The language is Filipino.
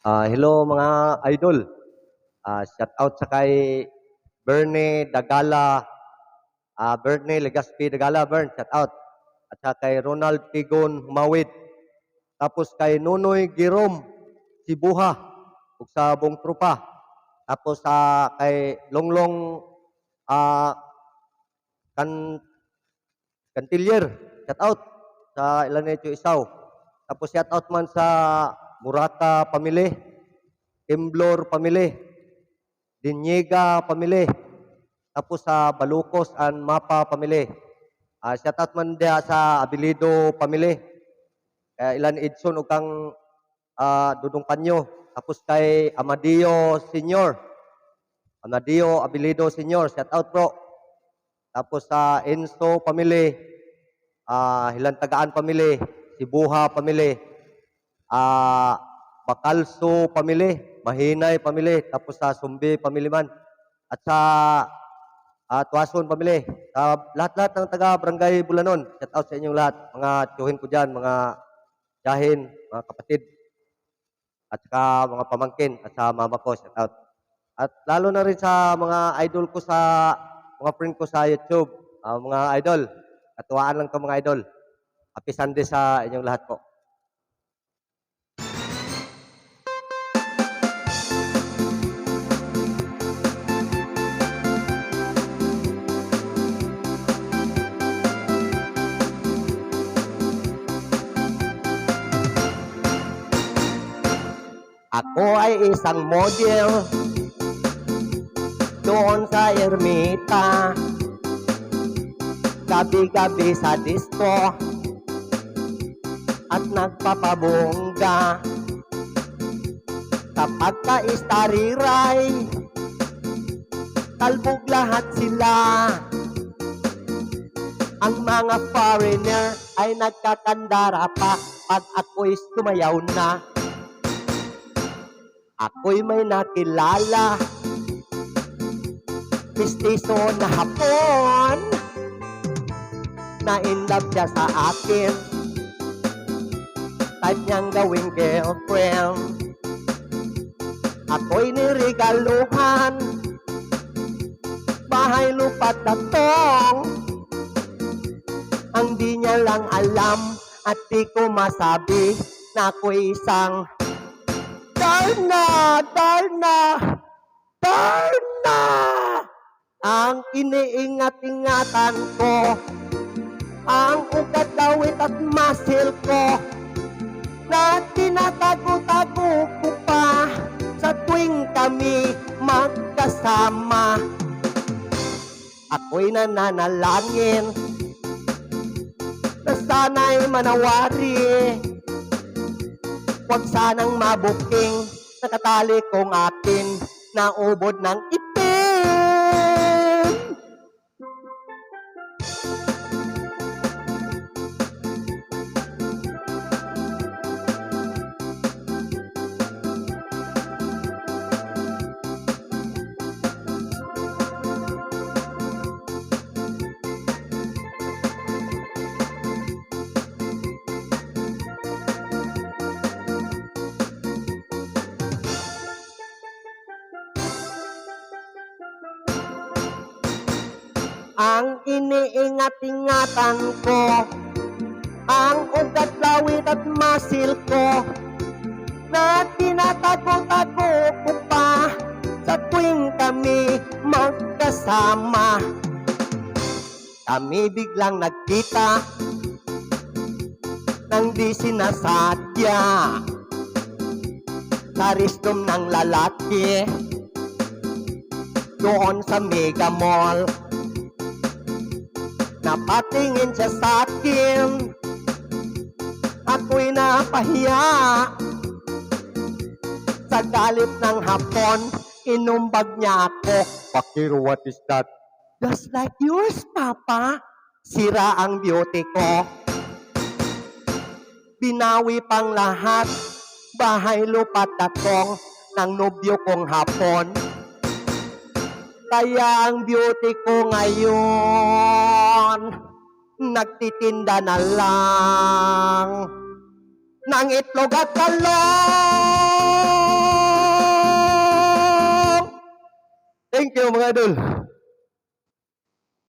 Hello mga idol. Shout out sa kay Bernie Dagala, Bernie Legaspi Dagala, shout out. At sa kay Ronald Tigon Humawid. Tapos kay Nunoy Girom Sibuha, ug sa buong trupa. Tapos kay Longlong ah, kan Cantilier, shout out sa Ilanecho Isaw. Tapos shout out man sa Murata Pamili, Temblor Pamili, Dinyega Pamili, tapos sa Balukos and Mapa Pamili. Shout out man dia sa Abilido Pamili, Ilan Edson ug kang Dudong Panyo. Tapos kay Amadio Senior, Amadio Abilido Senior, shout out bro. Tapos sa Enzo Pamili, Hilantagaan Pamili, Sibuha Pamili, Bakalso Pamili, Mahinay Pamili, tapos sa Sumbi Pamili man. At sa Tuason Pamili, sa lahat-lahat ng taga Barangay Bulanon, shout out sa inyong lahat, mga tiyuhin ko dyan, mga tiyahin, mga kapatid, at saka mga pamangkin, at sa mama ko, shout out. At lalo na rin sa mga idol ko sa, mga friend ko sa YouTube, mga idol, katuwaan lang to mga idol. Happy Sunday sa inyong lahat po. Ako ay isang model doon sa Ermita, gabi-gabi sa disco at nagpapabongga. Kapag ka-istariray, talbog lahat sila. Ang mga foreigner ay nagkakandara pa pag ako'y sumayaw na. Ako'y may nakilala, mistiso na Hapon, na in love siya sa akin, type niyang gawing girlfriend. Ako'y niregaluhan, bahay lupa't tatong, ang di niya lang alam at di ko masabi na ako'y isang Darna! Ang iniingat-ingatan ko, ang ugat, lawit at muscle ko, na tinatago-tago ko pa sa tuwing kami magkasama. Ako'y nananalangin na sana'y manawari, huwag sanang mabuking nakatali kong akin na ubod ng itim. Ang iniingat-ingatan ko, ang ugat, lawit at muscle ko, na tinatago-tago ko pa sa tuwing kami magkasama. Kami biglang nagkita nang di sinasadya sa restroom ng lalaki doon sa Mega Mall. Napatingin siya sa akin, ako'y napahiya. Sa galit ng Hapon, inumbag niya ako. Pakiro, what is that? Just like yours, Papa. Sira ang beauty ko. Binawi pang lahat, bahay lupa't tatong ng nobyo kong Hapon. Kaya ang beauty ko ngayon, nagtitinda na lang ng itlog at talong. Thank you mga idol.